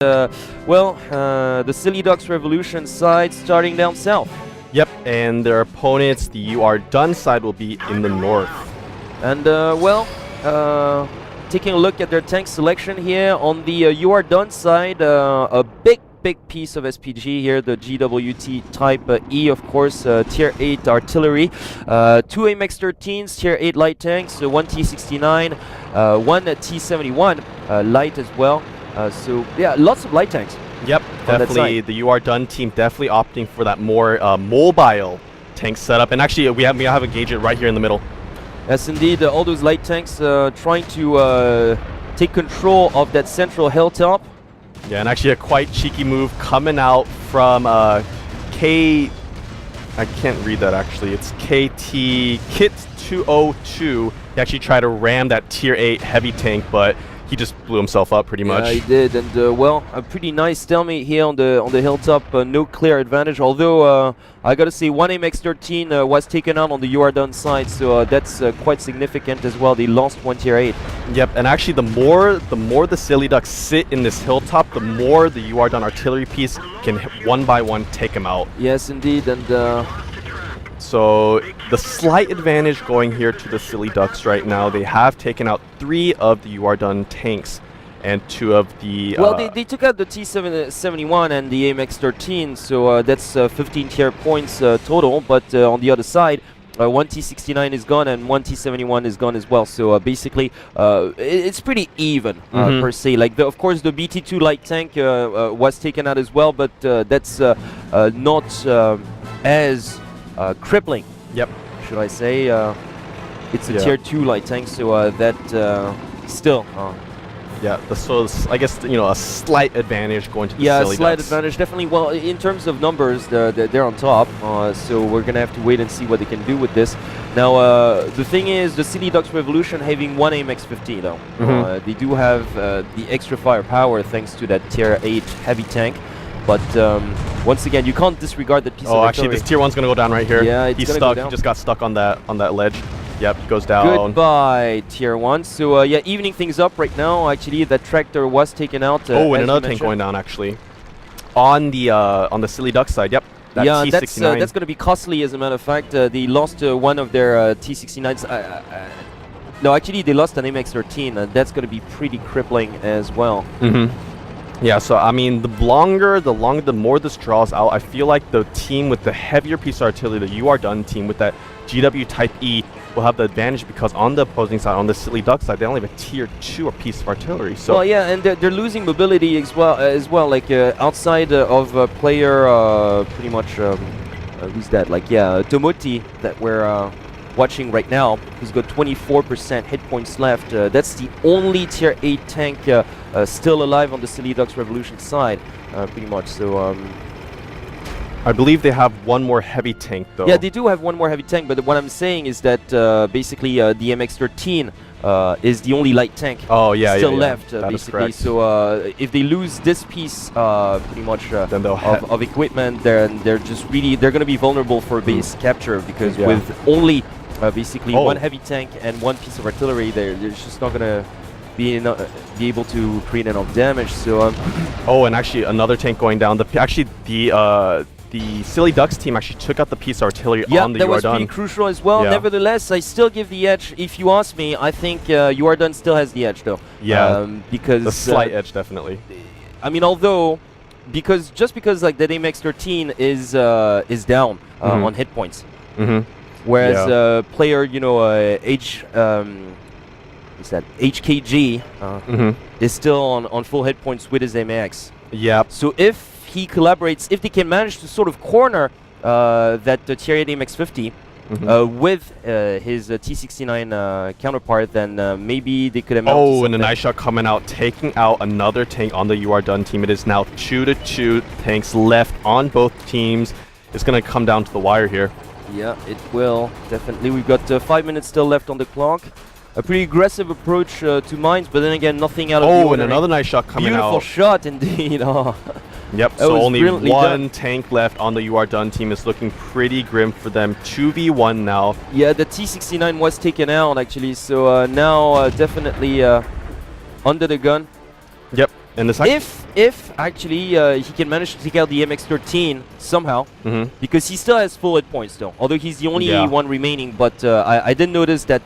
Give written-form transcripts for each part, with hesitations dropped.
the Silly Ducks Revolution side starting down south. Yep, and their opponents, the You Are Done side, will be in the north. And taking a look at their tank selection here on the You Are Done side, a big piece of SPG here, the GWT Type E, of course, Tier 8 artillery, 2 AMX-13s, Tier 8 light tanks, 1 T69, 1 T71 light as well. So yeah, lots of light tanks. Yep, definitely. The You Are Done team definitely opting for that more mobile tank setup. And actually, we have a Gauge right here in the middle. Yes, indeed. All those light tanks trying to take control of that central hilltop. Yeah, and actually a quite cheeky move coming out from K... I can't read that actually. It's KT Kit 202. He actually tried to ram that Tier 8 heavy tank, but he just blew himself up pretty much. Yeah, he did, and a pretty nice stalemate here on the hilltop. No clear advantage, although I gotta say, 1 AMX-13 was taken out on the You Are Done side, so that's quite significant as well. They lost 1 Tier 8. Yep, and actually the more the Silly Ducks sit in this hilltop, the more the You Are Done artillery piece can one by one take them out. Yes, indeed, and so the slight advantage going here to the Silly Ducks right now, they have taken out 3 of the You Are Done tanks and 2 of the... well, they took out the T71 and the AMX-13, so that's 15 tier points total, but on the other side, 1 T69 is gone and 1 T71 is gone as well. So basically, it's pretty even per se. Like, of course, the BT2 light tank was taken out as well, but that's not as crippling. Yep. Should I say? It's a tier 2 light tank, so that still. Yeah, so I guess, you know, a slight advantage going to the Silly Ducks. Yeah, slight advantage, definitely. Well, in terms of numbers, they're on top, so we're going to have to wait and see what they can do with this. Now, the thing is, the Silly Ducks Revolution having 1 AMX-50, though. They do have the extra firepower thanks to that Tier 8 heavy tank. But once again, you can't disregard that piece of artillery. Actually, this Tier 1's going to go down right here. Yeah, he's stuck. He just got stuck on that ledge. Yep, he goes down. Goodbye, Tier 1. So, yeah, evening things up right now. Actually, that tractor was taken out. And another tank going down, actually. On the Silly Duck side, yep. That yeah, T69. that's going to be costly, as a matter of fact. They lost one of their T69s. No, actually, they lost an MX-13, and that's going to be pretty crippling as well. Yeah, so I mean, the more this draws out, I feel like the team with the heavier piece of artillery, the You Are Done team with that GW Type E, will have the advantage because on the opposing side, on the Silly Duck side, they only have a Tier 2 piece of artillery. So well, yeah, and they're losing mobility as well. Like outside of player, pretty much. Who's that? Like Tomoti that we're watching right now, who's got 24% hit points left. That's the only Tier 8 tank still alive on the Silly Ducks Revolution side, pretty much. So I believe they have one more heavy tank, though. Yeah, they do have one more heavy tank, but what I'm saying is that basically the MX-13 is the only light tank still left, basically. So if they lose this piece, pretty much of equipment, then they're going to be vulnerable for base capture, because with only basically one heavy tank and one piece of artillery, they're just not going to be able to create enough damage. So and actually another tank going down. The Silly Ducks team actually took out the piece of artillery on the You Are Done. Yeah, that was pretty crucial as well. Nevertheless, I still give the edge. If you ask me, I think You Are Done still has the edge, though. Yeah, because the slight edge, definitely. I mean, although because like that MX-13 is down on hit points, whereas player, you know, HKG is still on full hit points with his MX. Yeah. So if he collaborates, if they can manage to sort of corner that Tier 8 MX-50 with his T69 counterpart, then maybe they could have... and a nice shot coming out, taking out another tank on the You Are Done team. It is now 2-2 tanks left on both teams. It's going to come down to the wire here. Yeah, it will, definitely. We've got 5 minutes still left on the clock. A pretty aggressive approach to mines, but then again, nothing out of the ordinary. And another nice shot coming out. Beautiful shot, indeed. Yep, so only one tank left on the You Are Done team. Is looking pretty grim for them. 2v1 now. Yeah, the T69 was taken out, actually, so now definitely under the gun. Yep. And this if actually he can manage to take out the MX-13 somehow, because he still has full hit points though. Although he's the only one remaining, but I did notice that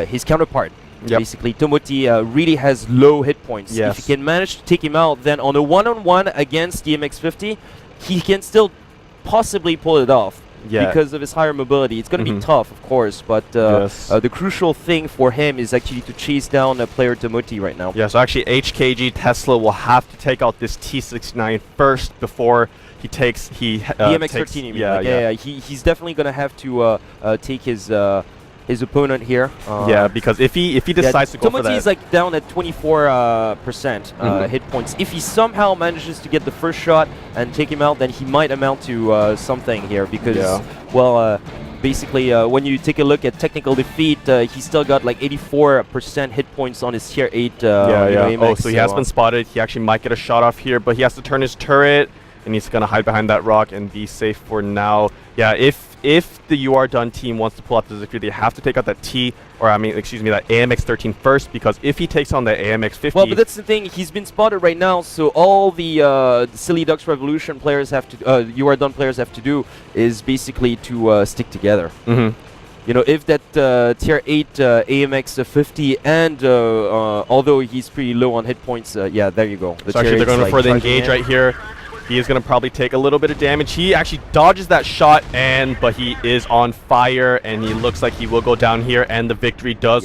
his counterpart, basically Tomoti, really has low hit points. If he can manage to take him out, then on a one-on-one against the MX-50, he can still possibly pull it off. Because of his higher mobility. It's going to be tough, of course, but the crucial thing for him is actually to chase down player Tomoti right now. Yeah, so actually HKG Tesla will have to take out this T69 first before he takes the MX-13. He's definitely going to have to take his opponent here. Because if he decides to go for that, Tomoti is like down at 24% hit points. If he somehow manages to get the first shot and take him out, then he might amount to something here. Because basically, when you take a look at technical defeat, he's still got like 84% hit points on his tier 8. So he has been spotted. He actually might get a shot off here, but he has to turn his turret, and he's gonna hide behind that rock and be safe for now. Yeah, if the You Are Done team wants to pull out the victory, they have to take out that that AMX-13 first, because if he takes on the AMX-50... Well, but that's the thing, he's been spotted right now, so all the Silly Ducks Revolution players have to, You Are Done players have to do is basically to stick together. You know, if that tier 8 AMX-50 and although he's pretty low on hit points, there you go. So actually they're going for the engage right here. He is going to probably take a little bit of damage. He actually dodges that shot, but he is on fire, and he looks like he will go down here, and the victory does